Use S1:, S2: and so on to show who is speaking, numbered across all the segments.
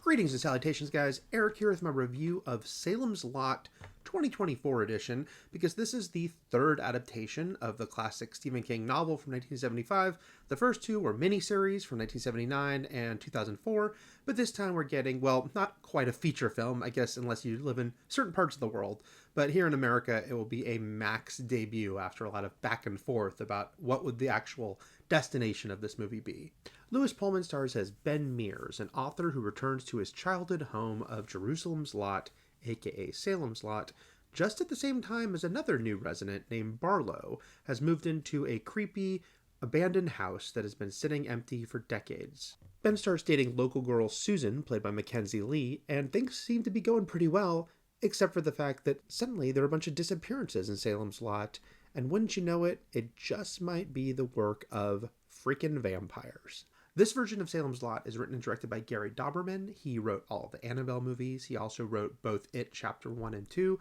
S1: Greetings and salutations, guys. Eric here with my review of Salem's Lot 2024 edition, because this is the third adaptation of the classic Stephen King novel from 1975. The first two were miniseries from 1979 and 2004, but this time we're getting, well, not quite a feature film, I guess, unless you live in certain parts of the world. But here in America, it will be a Max debut after a lot of back and forth about what would the actual destination of this movie be. Lewis Pullman stars as Ben Mears, an author who returns to his childhood home of Jerusalem's Lot, aka Salem's Lot, just at the same time as another new resident named Barlow has moved into a creepy, abandoned house that has been sitting empty for decades. Ben starts dating local girl Susan, played by Mackenzie Lee, and things seem to be going pretty well, except for the fact that suddenly there are a bunch of disappearances in Salem's Lot, and wouldn't you know it, it just might be the work of freaking vampires. This version of Salem's Lot is written and directed by Gary Dauberman. He wrote all of the Annabelle movies. He also wrote both It Chapter 1 and 2.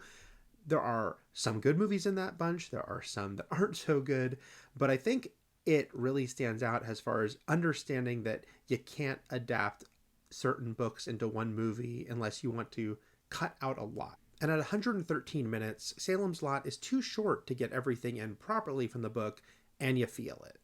S1: There are some good movies in that bunch. There are some that aren't so good. But I think it really stands out as far as understanding that you can't adapt certain books into one movie unless you want to cut out a lot. And at 113 minutes, Salem's Lot is too short to get everything in properly from the book, and you feel it.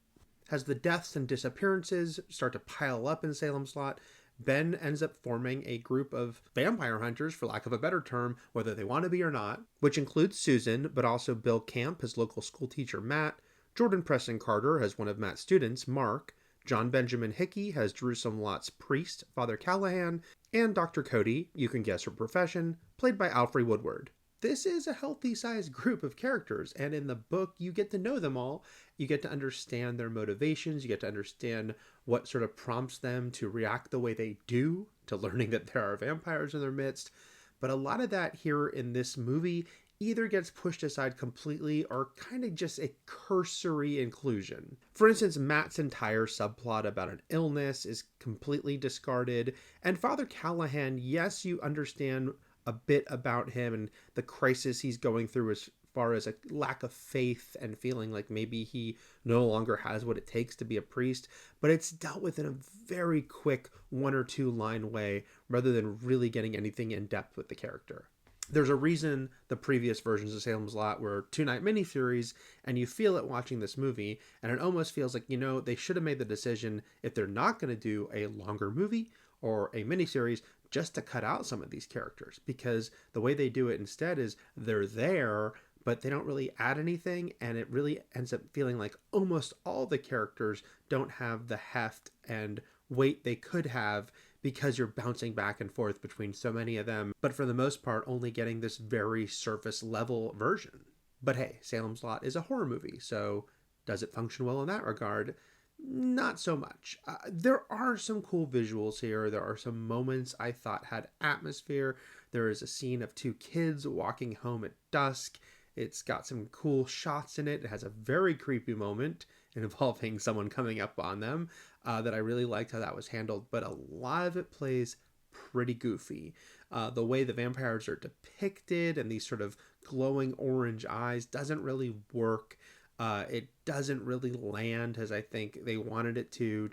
S1: As the deaths and disappearances start to pile up in Salem's Lot, Ben ends up forming a group of vampire hunters, for lack of a better term, whether they want to be or not, which includes Susan, but also Bill Camp, his local school teacher Matt, Jordan Preston Carter has one of Matt's students, Mark, John Benjamin Hickey has Jerusalem Lot's priest, Father Callahan, and Dr. Cody, you can guess her profession, played by Alfre Woodward. This is a healthy-sized group of characters, and in the book, you get to know them all. You get to understand their motivations. You get to understand what sort of prompts them to react the way they do to learning that there are vampires in their midst. But a lot of that here in this movie either gets pushed aside completely or kind of just a cursory inclusion. For instance, Matt's entire subplot about an illness is completely discarded, and Father Callahan, yes, you understand a bit about him and the crisis he's going through as far as a lack of faith and feeling like maybe he no longer has what it takes to be a priest, but it's dealt with in a very quick 1 or 2 line way rather than really getting anything in depth with the character. There's a reason the previous versions of Salem's Lot were 2-night miniseries, and you feel it watching this movie, and it almost feels like, you know, they should have made the decision, if they're not going to do a longer movie or a miniseries, just to cut out some of these characters, because the way they do it instead is they're there, but they don't really add anything, and it really ends up feeling like almost all the characters don't have the heft and weight they could have because you're bouncing back and forth between so many of them, but for the most part only getting this very surface level version. But hey, Salem's Lot is a horror movie, so does it function well in that regard? Not so much. There are some cool visuals here. There are some moments I thought had atmosphere. There is a scene of 2 kids walking home at dusk. It's got some cool shots in it. It has a very creepy moment involving someone coming up on them that I really liked how that was handled. But a lot of it plays pretty goofy. The way the vampires are depicted and these sort of glowing orange eyes doesn't really work. It doesn't really land as I think they wanted it to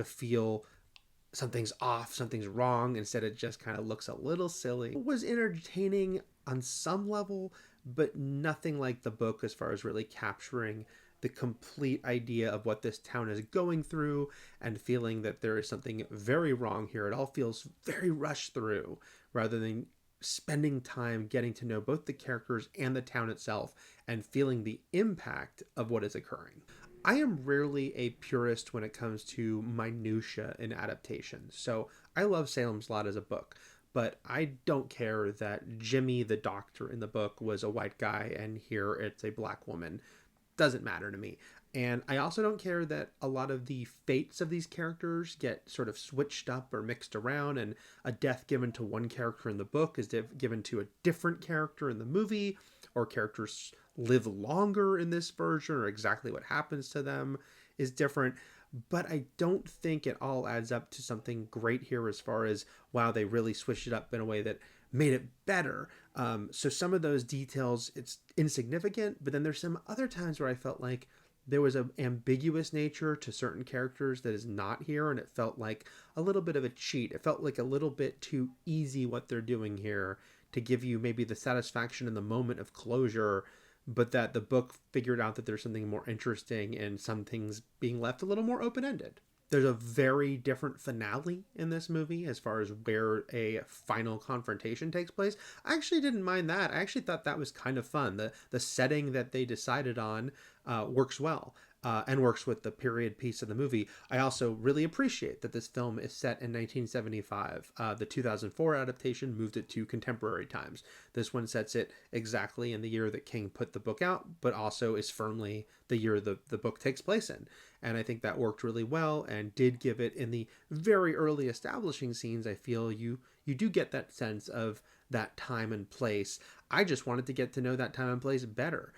S1: feel something's off, something's wrong. Instead, it just kind of looks a little silly. It was entertaining on some level, but nothing like the book as far as really capturing the complete idea of what this town is going through and feeling that there is something very wrong here. It all feels very rushed through rather than spending time getting to know both the characters and the town itself and feeling the impact of what is occurring. I am rarely a purist when it comes to minutia in adaptations, so I love Salem's Lot as a book, but I don't care that Jimmy the doctor in the book was a white guy and here it's a black woman. Doesn't matter to me. And I also don't care that a lot of the fates of these characters get sort of switched up or mixed around, and a death given to one character in the book is given to a different character in the movie, or characters live longer in this version, or exactly what happens to them is different. But I don't think it all adds up to something great here as far as, wow, they really switched it up in a way that made it better. So some of those details, it's insignificant, but then there's some other times where I felt like There was an ambiguous nature to certain characters that is not here, and it felt like a little bit of a cheat. It felt like a little bit too easy what they're doing here to give you maybe the satisfaction in the moment of closure, but that the book figured out that there's something more interesting and some things being left a little more open ended. There's a very different finale in this movie as far as where a final confrontation takes place. I actually didn't mind that. I actually thought that was kind of fun. The setting that they decided on works well. And works with the period piece of the movie. I also really appreciate that this film is set in 1975. The 2004 adaptation moved it to contemporary times. This one sets it exactly in the year that King put the book out, but also is firmly the year the book takes place in. And I think that worked really well and did give it, in the very early establishing scenes, I feel you do get that sense of that time and place. I just wanted to get to know that time and place better.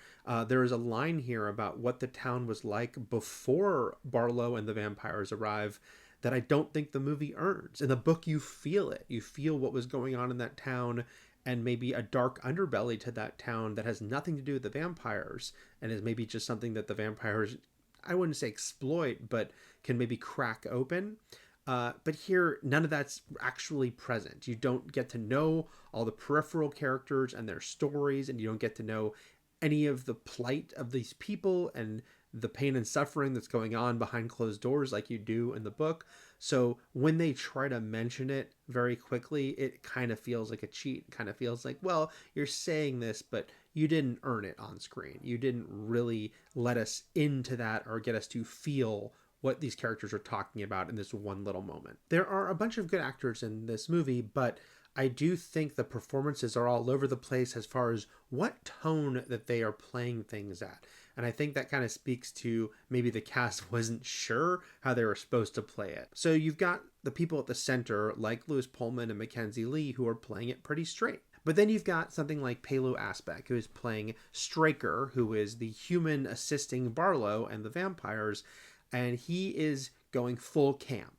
S1: There is a line here about what the town was like before Barlow and the vampires arrive that I don't think the movie earns. In the book, you feel it. You feel what was going on in that town, and maybe a dark underbelly to that town that has nothing to do with the vampires and is maybe just something that the vampires, I wouldn't say exploit, but can maybe crack open. But here, none of that's actually present. You don't get to know all the peripheral characters and their stories, and you don't get to know any of the plight of these people and the pain and suffering that's going on behind closed doors like you do in the book. So when they try to mention it very quickly, it kind of feels like a cheat. It kind of feels like, well, you're saying this, but you didn't earn it on screen. You didn't really let us into that or get us to feel what these characters are talking about in this one little moment. There are a bunch of good actors in this movie, but I do think the performances are all over the place as far as what tone that they are playing things at. And I think that kind of speaks to maybe the cast wasn't sure how they were supposed to play it. So you've got the people at the center, like Lewis Pullman and Mackenzie Lee, who are playing it pretty straight. But then you've got something like Pelu Asbeck, who is playing Straker, who is the human assisting Barlow and the vampires, and he is going full camp.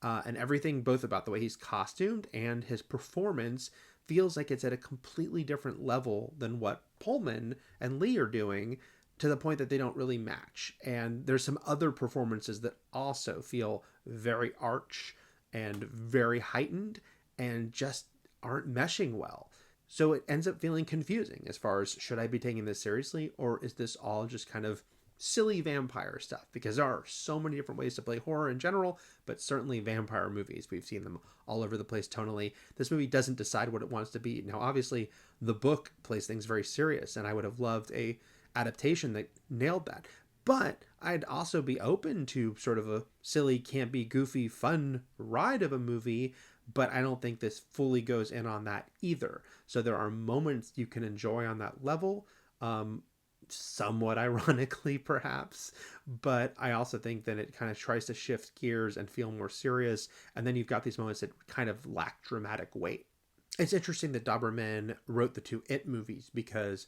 S1: And everything, both about the way he's costumed and his performance, feels like it's at a completely different level than what Pullman and Lee are doing, to the point that they don't really match. And there's some other performances that also feel very arch and very heightened and just aren't meshing well. So it ends up feeling confusing as far as, should I be taking this seriously, or is this all just kind of silly vampire stuff? Because there are so many different ways to play horror in general, but certainly vampire movies, we've seen them all over the place tonally. This movie doesn't decide what it wants to be. Now, obviously, the book plays things very serious, and I would have loved a adaptation that nailed that. But I'd also be open to sort of a silly, campy, goofy, fun ride of a movie, but I don't think this fully goes in on that either. So there are moments you can enjoy on that level, somewhat ironically perhaps, but I also think that it kind of tries to shift gears and feel more serious, and then you've got these moments that kind of lack dramatic weight. It's interesting that Doberman wrote the two It movies, because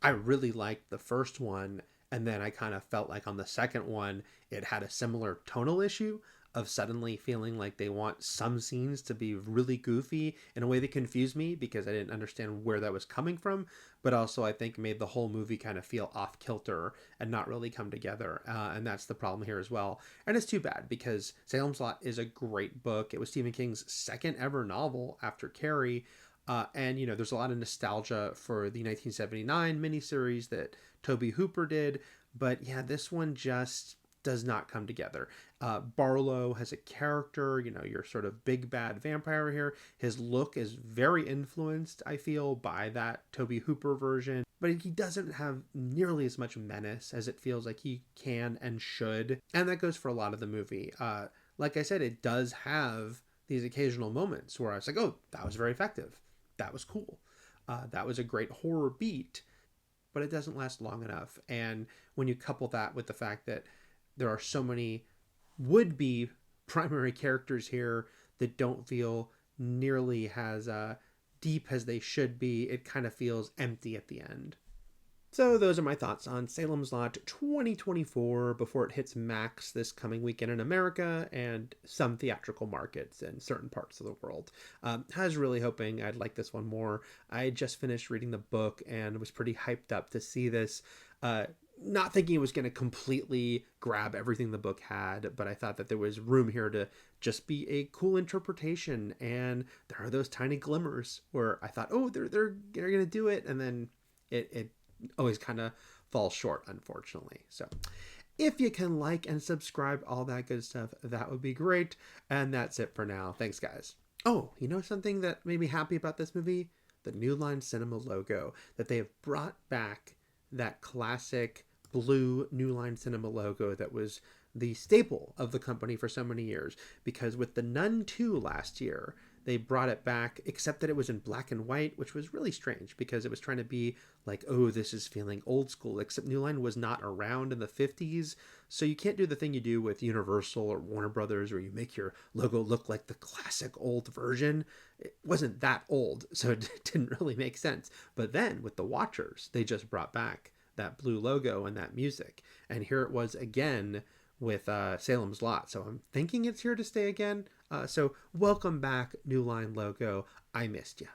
S1: I really liked the first one, and then I kind of felt like on the second one it had a similar tonal issue of suddenly feeling like they want some scenes to be really goofy in a way that confused me, because I didn't understand where that was coming from, but also I think made the whole movie kind of feel off kilter and not really come together. And that's the problem here as well. And it's too bad, because Salem's Lot is a great book. It was Stephen King's second ever novel after Carrie. And, you know, there's a lot of nostalgia for the 1979 miniseries that Tobe Hooper did. But yeah, this one just does not come together. Barlow has a character, you know, your sort of big bad vampire here. His look is very influenced, I feel, by that Tobe Hooper version. But he doesn't have nearly as much menace as it feels like he can and should. And that goes for a lot of the movie. Like I said, it does have these occasional moments where I was like, oh, that was very effective. That was cool. That was a great horror beat, but it doesn't last long enough. And when you couple that with the fact that there are so many would-be primary characters here that don't feel nearly as deep as they should be, it kind of feels empty at the end. So those are my thoughts on Salem's Lot 2024 before it hits Max this coming weekend in America and some theatrical markets in certain parts of the world. I was really hoping I'd like this one more. I just finished reading the book and was pretty hyped up to see this. not thinking it was going to completely grab everything the book had, but I thought that there was room here to just be a cool interpretation. And there are those tiny glimmers where I thought, oh, they're going to do it, and then it always kind of falls short, unfortunately. So if you can like and subscribe, all that good stuff, that would be great. And that's it for now. Thanks, guys. Oh, you know something that made me happy about this movie? The New Line Cinema logo, that they have brought back that classic blue New Line Cinema logo that was the staple of the company for so many years. Because with the Nun 2 last year, they brought it back, except that it was in black and white, which was really strange because it was trying to be like, oh, this is feeling old school, except New Line was not around in the 50s. So you can't do the thing you do with Universal or Warner Brothers where you make your logo look like the classic old version. It wasn't that old, so it didn't really make sense. But then with the Watchers, they just brought back that blue logo and that music. And here it was again with Salem's Lot. So I'm thinking it's here to stay again. So welcome back, New Line logo. I missed you.